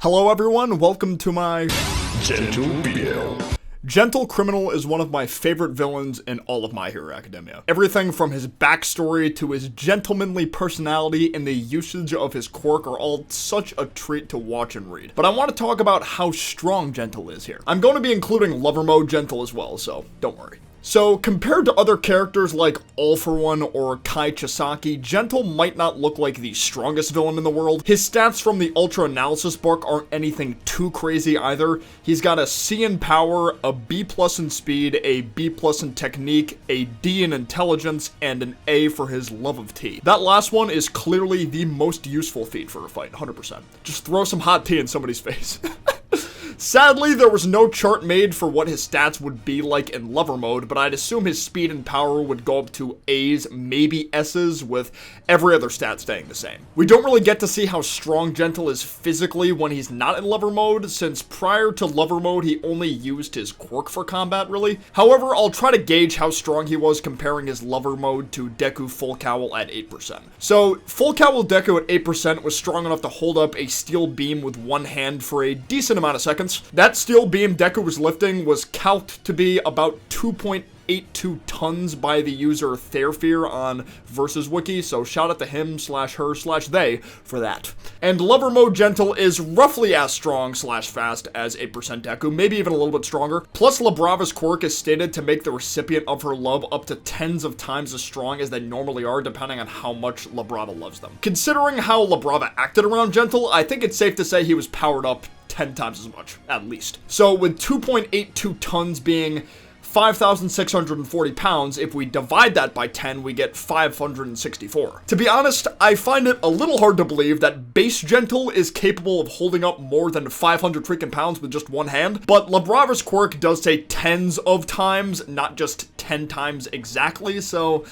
Hello everyone, welcome to my Gentle BL. Gentle Criminal is one of my favorite villains in all of My Hero Academia. Everything from his backstory to his gentlemanly personality and the usage of his quirk are all such a treat to watch and read. But I want to talk about how strong Gentle is here. I'm going to be including Lover Mode Gentle as well, so don't worry. So, compared to other characters like All For One or Kai Chisaki, Gentle might not look like the strongest villain in the world. His stats from the Ultra Analysis book aren't anything too crazy either. He's got a C in Power, a B+ in Speed, a B+ in Technique, a D in Intelligence, and an A for his Love of Tea. That last one is clearly the most useful feat for a fight, 100%. Just throw some hot tea in somebody's face. Sadly, there was no chart made for what his stats would be like in Lover Mode, but I'd assume his speed and power would go up to A's, maybe S's, with every other stat staying the same. We don't really get to see how strong Gentle is physically when he's not in Lover Mode, since prior to Lover Mode, he only used his quirk for combat, really. However, I'll try to gauge how strong he was comparing his Lover Mode to Deku Full Cowl at 8%. So, Full Cowl Deku at 8% was strong enough to hold up a steel beam with one hand for a decent amount of seconds. That steel beam Deku was lifting was calced to be about 2.82 tons by the user Therefear on Versus Wiki, so shout out to him / her / they for that. And Lover Mode Gentle is roughly as strong / fast as 8% Deku, maybe even a little bit stronger. Plus, Labrava's quirk is stated to make the recipient of her love up to tens of times as strong as they normally are, depending on how much Labrava loves them. Considering how Labrava acted around Gentle, I think it's safe to say he was powered up 10 times as much, at least. So with 2.82 tons being 5,640 pounds, if we divide that by 10, we get 564. To be honest, I find it a little hard to believe that base Gentle is capable of holding up more than 500 freaking pounds with just one hand, but Labrava's quirk does say tens of times, not just 10 times exactly, so,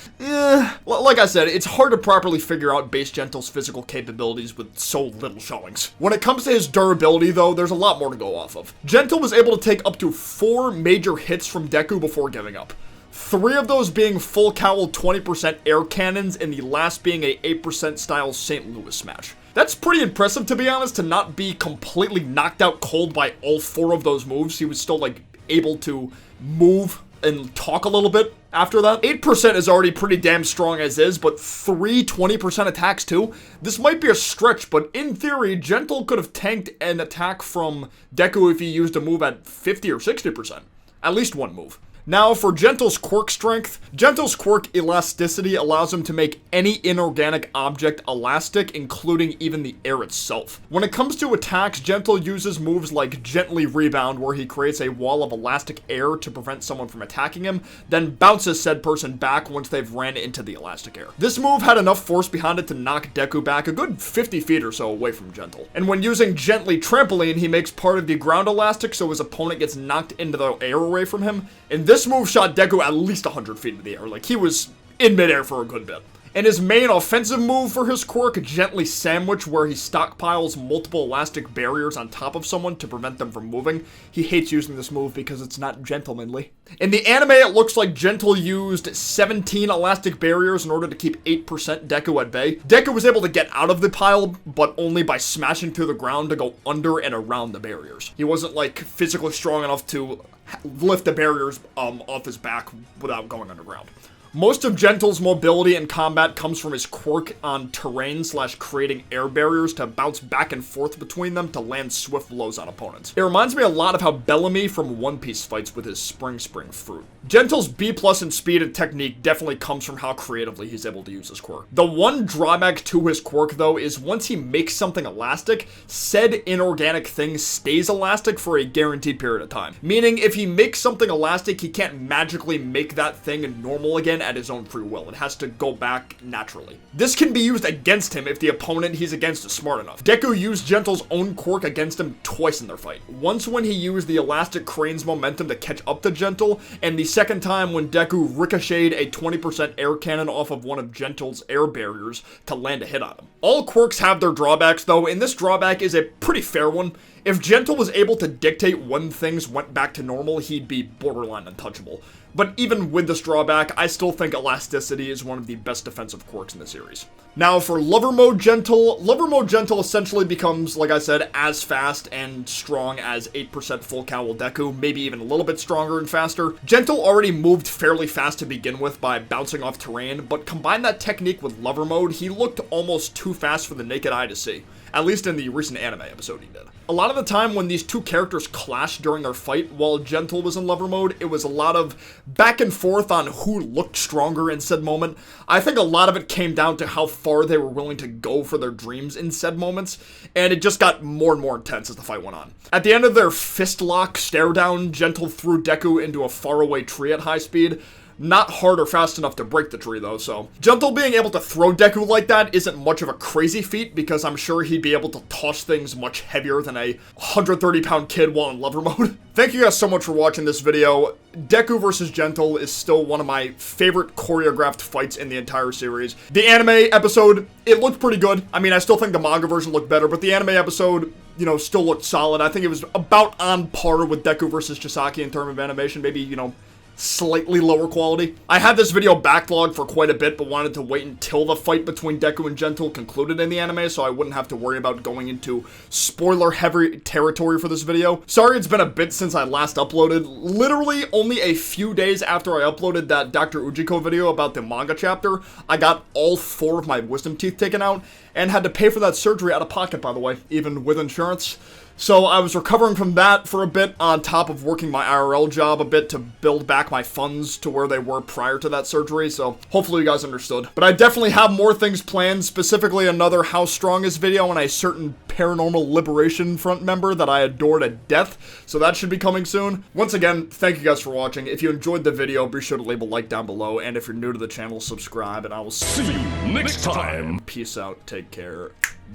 like I said, it's hard to properly figure out base Gentle's physical capabilities with so little showings. When it comes to his durability, though, there's a lot more to go off of. Gentle was able to take up to 4 major hits from Deku before giving up. 3 of those being full cowl 20% air cannons, and the last being a 8% style St. Louis smash. That's pretty impressive, to be honest, to not be completely knocked out cold by all 4 of those moves. He was still, able to move and talk a little bit after that. 8% is already pretty damn strong as is, but 3 20% attacks too? This might be a stretch, but in theory, Gentle could have tanked an attack from Deku if he used a move at 50 or 60%. At least one move. Now, for Gentle's quirk strength, Gentle's quirk elasticity allows him to make any inorganic object elastic, including even the air itself. When it comes to attacks, Gentle uses moves like Gently Rebound, where he creates a wall of elastic air to prevent someone from attacking him, then bounces said person back once they've ran into the elastic air. This move had enough force behind it to knock Deku back a good 50 feet or so away from Gentle. And when using Gently Trampoline, he makes part of the ground elastic so his opponent gets knocked into the air away from him. And this move shot Deku at least 100 feet into the air, he was in midair for a good bit. And his main offensive move for his quirk, Gently Sandwich, where he stockpiles multiple elastic barriers on top of someone to prevent them from moving. He hates using this move because it's not gentlemanly. In the anime, it looks like Gentle used 17 elastic barriers in order to keep 8% Deku at bay. Deku was able to get out of the pile, but only by smashing through the ground to go under and around the barriers. He wasn't, physically strong enough to lift the barriers off his back without going underground. Most of Gentle's mobility in combat comes from his quirk on terrain / creating air barriers to bounce back and forth between them to land swift blows on opponents. It reminds me a lot of how Bellamy from One Piece fights with his Spring Fruit. Gentle's B+ in speed and technique definitely comes from how creatively he's able to use his quirk. The one drawback to his quirk, though, is once he makes something elastic, said inorganic thing stays elastic for a guaranteed period of time. Meaning, if he makes something elastic, he can't magically make that thing normal again at his own free will. It has to go back naturally. This can be used against him if the opponent he's against is smart enough. Deku used Gentle's own quirk against him twice in their fight. Once when he used the elastic crane's momentum to catch up to Gentle, and the second time when Deku ricocheted a 20% air cannon off of one of Gentle's air barriers to land a hit on him. All quirks have their drawbacks though, and this drawback is a pretty fair one. If Gentle was able to dictate when things went back to normal, he'd be borderline untouchable. but even with this drawback, I still think elasticity is one of the best defensive quirks in the series. Now for Lover Mode Gentle essentially becomes, like I said, as fast and strong as 8% full Cowl Deku, maybe even a little bit stronger and faster. Gentle already moved fairly fast to begin with by bouncing off terrain, but combine that technique with Lover Mode, he looked almost too fast for the naked eye to see. At least in the recent anime episode he did. A lot of the time when these two characters clashed during their fight while Gentle was in Lover Mode, it was a lot of back and forth on who looked stronger in said moment. I think a lot of it came down to how far they were willing to go for their dreams in said moments, and it just got more and more intense as the fight went on. At the end of their fist lock stare down, Gentle threw Deku into a faraway tree at high speed. Not hard or fast enough to break the tree though, so. Gentle being able to throw Deku like that isn't much of a crazy feat because I'm sure he'd be able to toss things much heavier than a 130-pound kid while in Lover Mode. Thank you guys so much for watching this video. Deku vs. Gentle is still one of my favorite choreographed fights in the entire series. The anime episode, it looked pretty good. I mean, I still think the manga version looked better, but the anime episode, you know, still looked solid. I think it was about on par with Deku vs. Chisaki in terms of animation, maybe, you know, slightly lower quality. I had this video backlogged for quite a bit, but wanted to wait until the fight between Deku and Gentle concluded in the anime, so I wouldn't have to worry about going into spoiler-heavy territory for this video. Sorry it's been a bit since I last uploaded. Literally only a few days after I uploaded that Dr. Ujiko video about the manga chapter, I got all 4 of my wisdom teeth taken out, and had to pay for that surgery out of pocket, by the way, even with insurance. So I was recovering from that for a bit on top of working my IRL job a bit to build back my funds to where they were prior to that surgery, so hopefully you guys understood. But I definitely have more things planned, specifically another How Strong Is video and a certain Paranormal Liberation Front member that I adore to death, so that should be coming soon. Once again, thank you guys for watching. If you enjoyed the video, be sure to leave a like down below, and if you're new to the channel, subscribe, and I will see See you next time. Peace out, take care,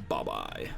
bye-bye.